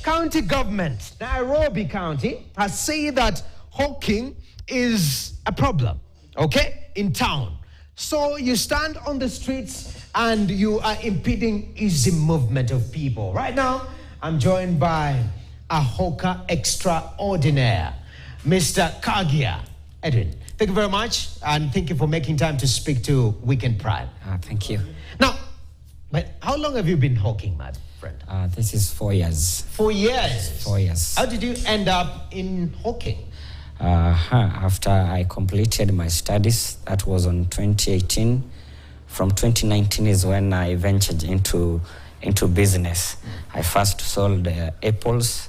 county government, Nairobi County, has said that hawking is a problem, okay, in town. So you stand on the streets and you are impeding easy movement of people. Right now, I'm joined by a hawker extraordinaire, Mr. Kagia. Edwin, thank you very much, and thank you for making time to speak to Weekend Prime. Thank you. Now, but how long have you been hawking, my friend? This is 4 years. 4 years? 4 years. How did you end up in hawking? After I completed my studies, that was on 2018. From 2019 is when I ventured into business. I first sold apples.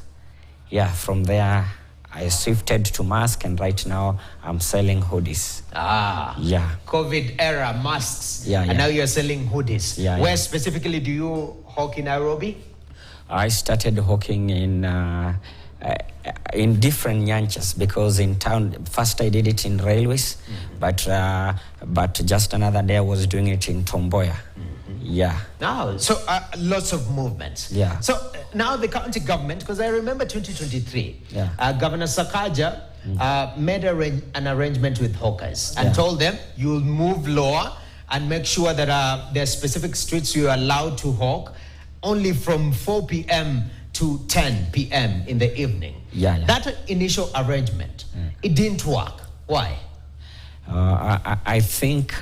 Yeah, from there I shifted to mask, and right now I'm selling hoodies. Yeah. COVID era masks. Yeah, and now you're selling hoodies. Yeah, Where specifically do you hawk in Nairobi? I started hawking in different nyanchas, because in town, first I did it in railways, but just another day I was doing it in Tomboya. Yeah. Now, so lots of movements. Yeah. So now the county government, because I remember 2023, Governor Sakaja made an arrangement with hawkers and told them you'll move lower and make sure that there are specific streets you are allowed to hawk only from 4 p.m. to 10 p.m. in the evening. That initial arrangement, it didn't work. Why? I think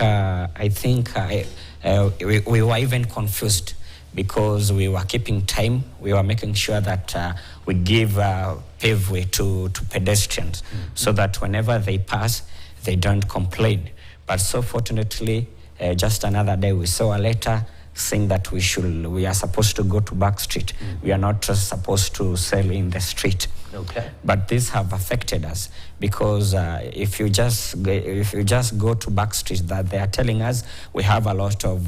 we were even confused, because we were keeping time. We were making sure that we give paveway to pedestrians, so that whenever they pass, they don't complain. But so fortunately, just another day we saw a letter saying that we are supposed to go to back street. We are not just supposed to sell in the street. Okay. But these have affected us, because if you just go to back street, that they are telling us we have a lot of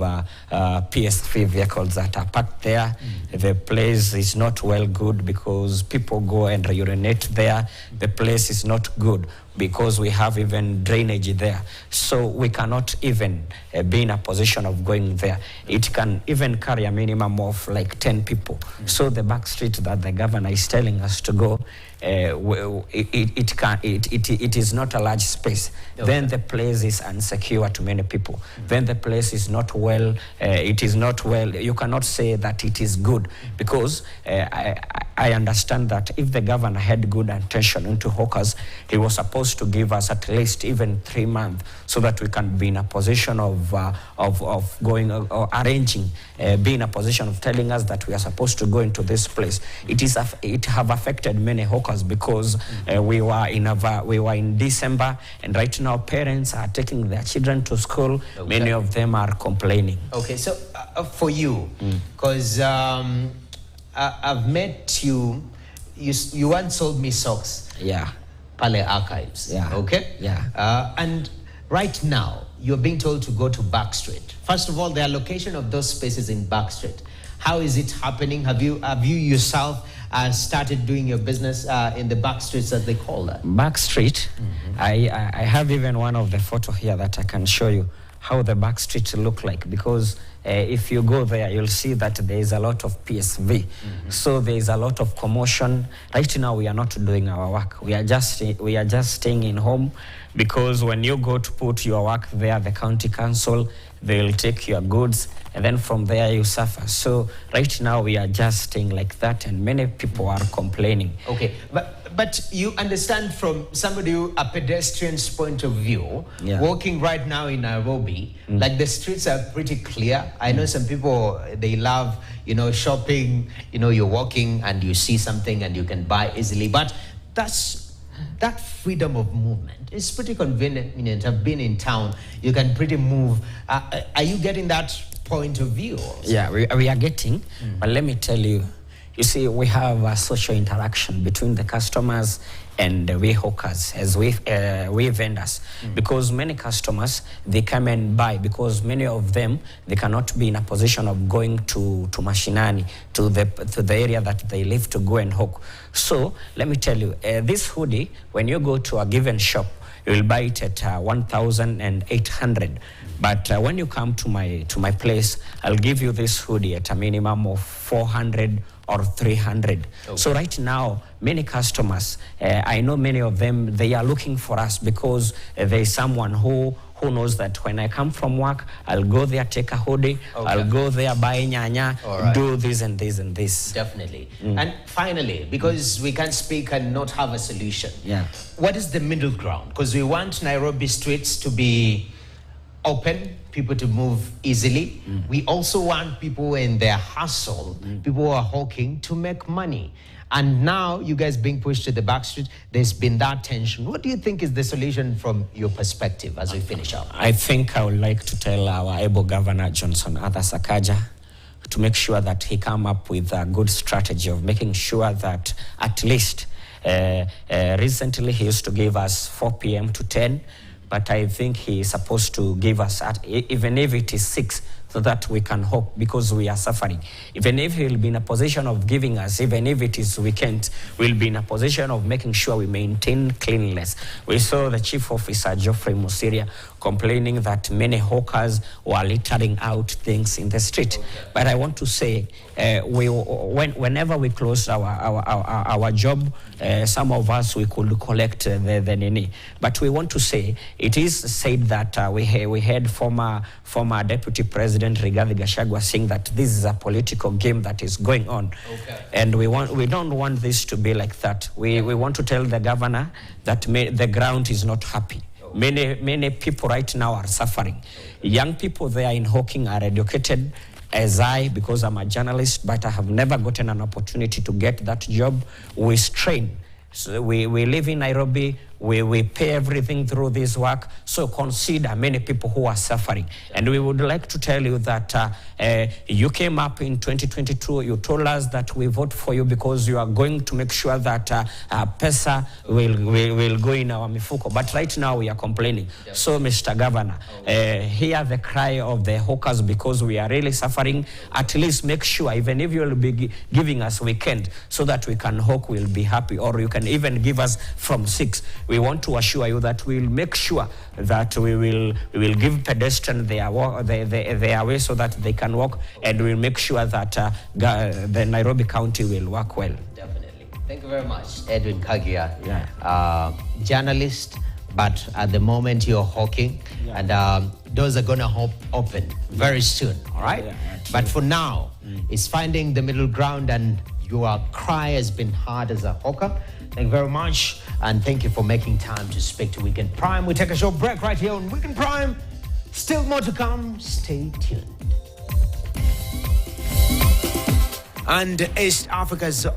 PSV vehicles that are parked there. The place is not well good, because people go and urinate there. The place is not good, because we have even drainage there. So we cannot even be in a position of going there. It can even carry a minimum of like 10 people. So the back street that the governor is telling us to go, it is not a large space. Then the place is insecure to many people. Then the place is not well, it is not well. You cannot say that it is good, because I understand that if the governor had good intention into hawkers, he was supposed to give us at least even 3 months, so that we can be in a position of going or arranging, be in a position of telling us that we are supposed to go into this place. It have affected many hawkers, because we were in December, and right now parents are taking their children to school. Many of them are complaining. Okay, so for you, because I've met you. You once sold me socks. Yeah. Pale Archives. Yeah. Okay. Yeah. And right now you're being told to go to Back Street. First of all, the allocation of those spaces in Back Street. How is it happening? Have you yourself started doing your business in the back streets, as they call that? Back street. I have even one of the photo here that I can show you how the back streets look like, because if you go there, you'll see that there is a lot of PSV. So there is a lot of commotion. Right now, we are not doing our work. We are just staying in home, because when you go to put your work there, the county council, they'll take your goods, and then from there you suffer. So right now we are just staying like that, and many people are complaining. Okay, but you understand, from somebody a pedestrian's point of view, walking right now in Nairobi, like the streets are pretty clear. I know some people, they love, shopping, you're walking and you see something and you can buy easily, but that freedom of movement is pretty convenient. I've been in town, you can pretty move. Are you getting that point of view also? Yeah, we are getting, but let me tell you, you see, we have a social interaction between the customers and we hawkers, as we vendors, because many customers, they come and buy, because many of them, they cannot be in a position of going to Mashinani, to the area that they live, to go and hawk. So let me tell you, this hoodie, when you go to a given shop, you will buy it at 1,800. But when you come to my place, I'll give you this hoodie at a minimum of 400 or 300. Okay. So right now, many customers, I know many of them, they are looking for us because there is someone who knows that when I come from work, I'll go there, take a hoodie, okay. I'll go there, buy nyanya, right. Do this and this and this. Definitely. And finally, because we can't speak and not have a solution, what is the middle ground? Because we want Nairobi streets to be open, people to move easily. We also want people in their hustle, people who are hawking, to make money. And now you guys being pushed to the back street, there's been that tension. What do you think is the solution from your perspective as we finish up? I think I would like to tell our able governor, Johnson Arthur Sakaja, to make sure that he come up with a good strategy of making sure that at least, recently he used to give us 4 p.m. to 10, but I think he is supposed to give us, even if it is 6, so that we can hope, because we are suffering. Even if he'll be in a position of giving us, even if it is weekend, we'll be in a position of making sure we maintain cleanliness. We saw the chief officer, Geoffrey Musiria, complaining that many hawkers were littering out things in the street. Okay. But I want to say, whenever we closed our job, some of us, we could collect the nini. But we want to say, it is said that we had former Deputy President Rigathi Gachagua saying that this is a political game that is going on. Okay. And we don't want this to be like that. We want to tell the governor that the ground is not happy. Many people right now are suffering. Young people there in Hawking are educated, as I, because I'm a journalist, but I have never gotten an opportunity to get that job. We strain. So we live in Nairobi, we pay everything through this work, so consider many people who are suffering. And we would like to tell you that you came up in 2022, you told us that we vote for you because you are going to make sure that PESA will go in our mifuko. But right now we are complaining. Yes. So Mr. Governor, hear the cry of the hawkers because we are really suffering. At least make sure, even if you will be giving us weekend so that we can hawk, we'll be happy, or you can even give us from 6. We want to assure you that we'll make sure that we will give pedestrians their way so that they can walk, and we'll make sure that the Nairobi County will work well. Definitely. Thank you very much, Edwin Kagia, journalist, but at the moment you're hawking, and doors are going to open very soon, all right? But for now, it's finding the middle ground, and your cry has been heard as a hawker. Thank you very much, and thank you for making time to speak to Weekend Prime. We take a short break right here on Weekend Prime. Still more to come. Stay tuned. And East Africa's